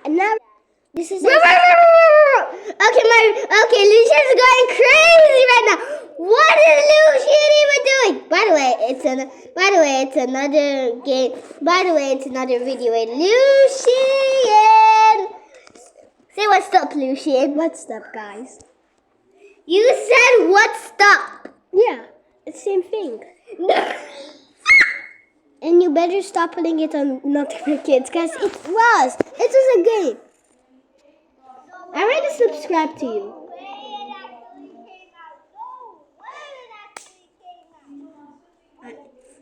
And now this is. Okay, Lucian's going crazy right now. What is Lucian even doing? By the way, it's another game. By the way, it's another video. Lucian, say what's up, Lucian. What's up, guys? You said what's up. Yeah, it's the same thing. And you better stop putting it on Nothing for Kids, because it was a game. I already subscribed to you.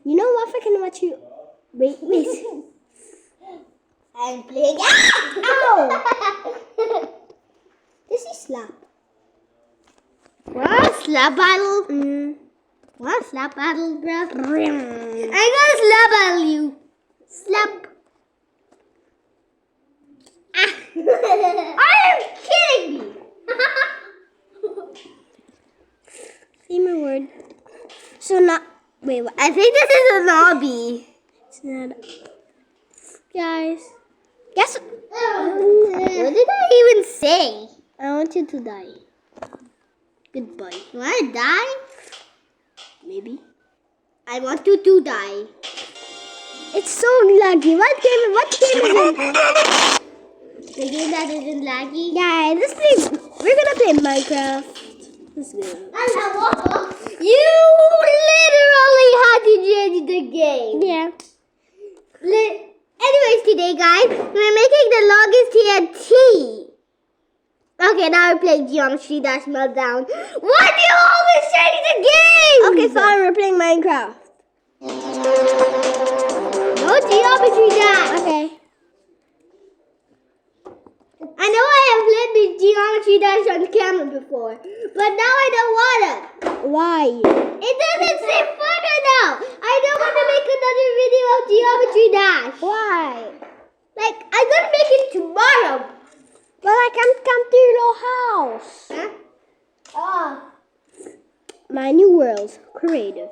You know what? I can watch you. Wait. I'm playing. Ow! This is slap. What? Slap battle? What? Slap battle, bro? I'm gonna slap battle you. Slap. Are you kidding me? Say my word. So now, wait. What? I think this is a lobby. It's not. Guys, guess. What did I even say? I want you to die. Goodbye. You wanna die? Maybe. I want you to die. It's so laggy. What game is it? The game that isn't laggy? Yeah, we're gonna play Minecraft. Let's go. You literally had to change the game. Yeah. Anyways, today, guys, we're making the longest TNT. Okay, now we're playing Geometry Dash Meltdown. Why do you always change the game? Okay, fine. We're playing Minecraft. No Geometry Dash. Okay. I know I have played with Geometry Dash on camera before, but now I don't want it. Why? It doesn't say further now. I don't want to make another video of Geometry Dash. Why? Like, I'm gonna make it tomorrow. But I can't come to your house. Huh? Oh. My new world. Creative.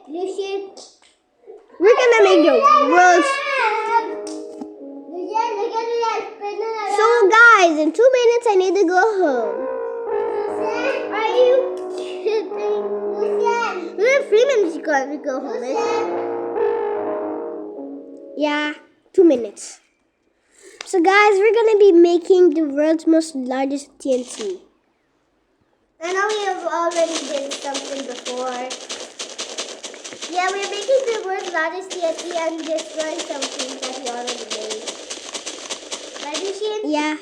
Lucian. We're gonna make the world. So guys, in 2 minutes I need to go home. Are you kidding? Within 3 minutes you got to go home. Yeah, 2 minutes. So guys, we're gonna be making the world's most largest TNT. I know we have already did something before. Yeah, we're making the world's largest TNT and destroying some things that we already made. Right, Lucian? Yeah.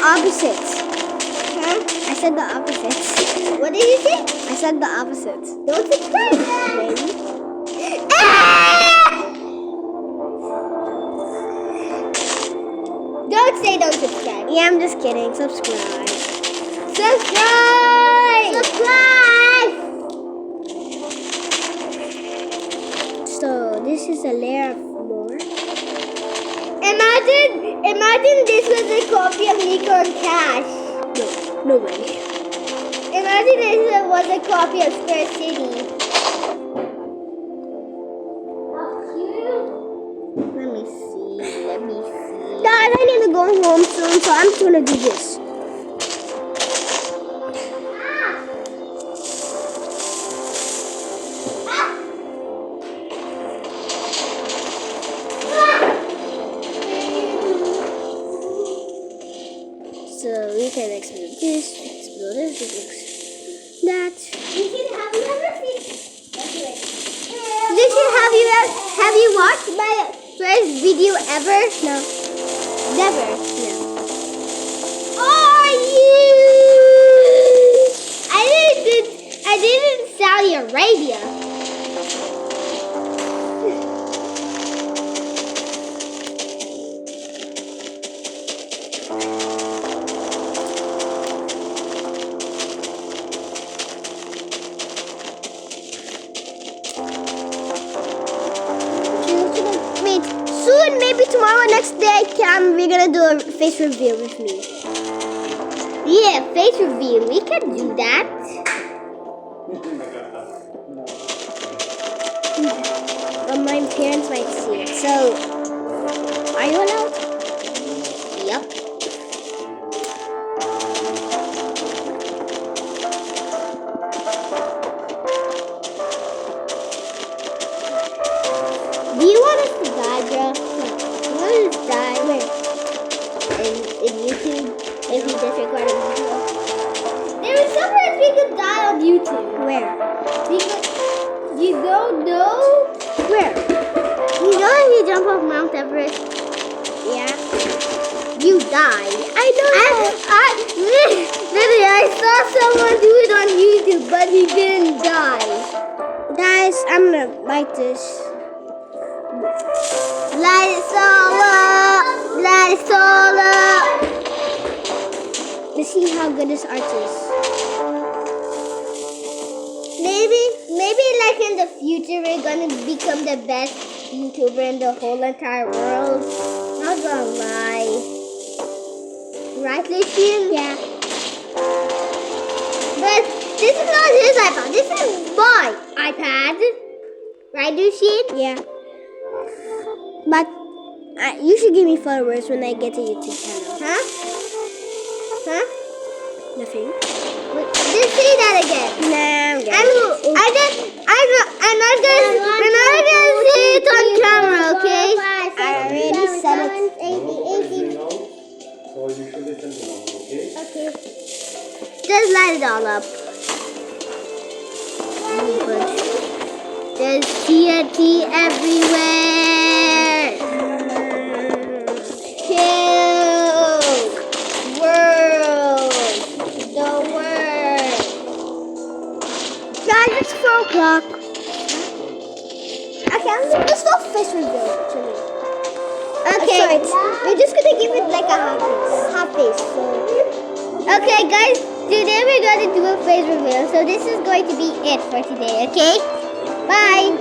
Opposites. Huh? I said the opposites. What did you say? I said the opposites. Don't subscribe. Maybe. Don't say don't subscribe. Yeah, I'm just kidding. Subscribe. Subscribe. Subscribe. So this is a layer of more. Imagine this was a copy of Nico and Cash. No way. Imagine this was a copy of Square City. Let me see. Guys, I need to go home soon, so I'm just gonna do this. So we can explode this, explode this, that. Lucian, have you ever seen? Lucian, have you watched my first video ever? No. Never. No. Are you? I didn't Saudi Arabia. and maybe tomorrow, next day, we're gonna do a face reveal with me. Yeah, face reveal. We can do that. But my parents might see it. So, are you allowed? Yep. Do you want us to die, bro? You want us to die? Where? In YouTube? If we just record a video? There is somewhere we could die on YouTube. Where? You don't know? Where? You know if you jump off Mount Everest, Yeah. you die. I know. Literally, I saw someone do it on YouTube, but he didn't die. Guys, I'm gonna bite this. Light it all up. Light it all up. Let's see how good this art is. Maybe like in the future we're gonna become the best YouTuber in the whole entire world. Not gonna lie. Right, Lucien? Yeah. But this is not his iPad. This is my iPad. Right, Lucien? Yeah. But you should give me followers when I get a YouTube channel. Huh? Huh? Nothing. Just say that again. Nah, I'm not gonna say it on camera, okay? I already said it. So you should listen to mom, okay? Okay. Just light it all up. There's TNT everywhere. Kill world. The world. Guys, it's 4 o'clock. Okay, let's go fish reveal actually. Okay. We're just gonna give it like a half face. So. Okay, guys. Today we're going to do a face reveal. So this is going to be it for today, okay? Bye.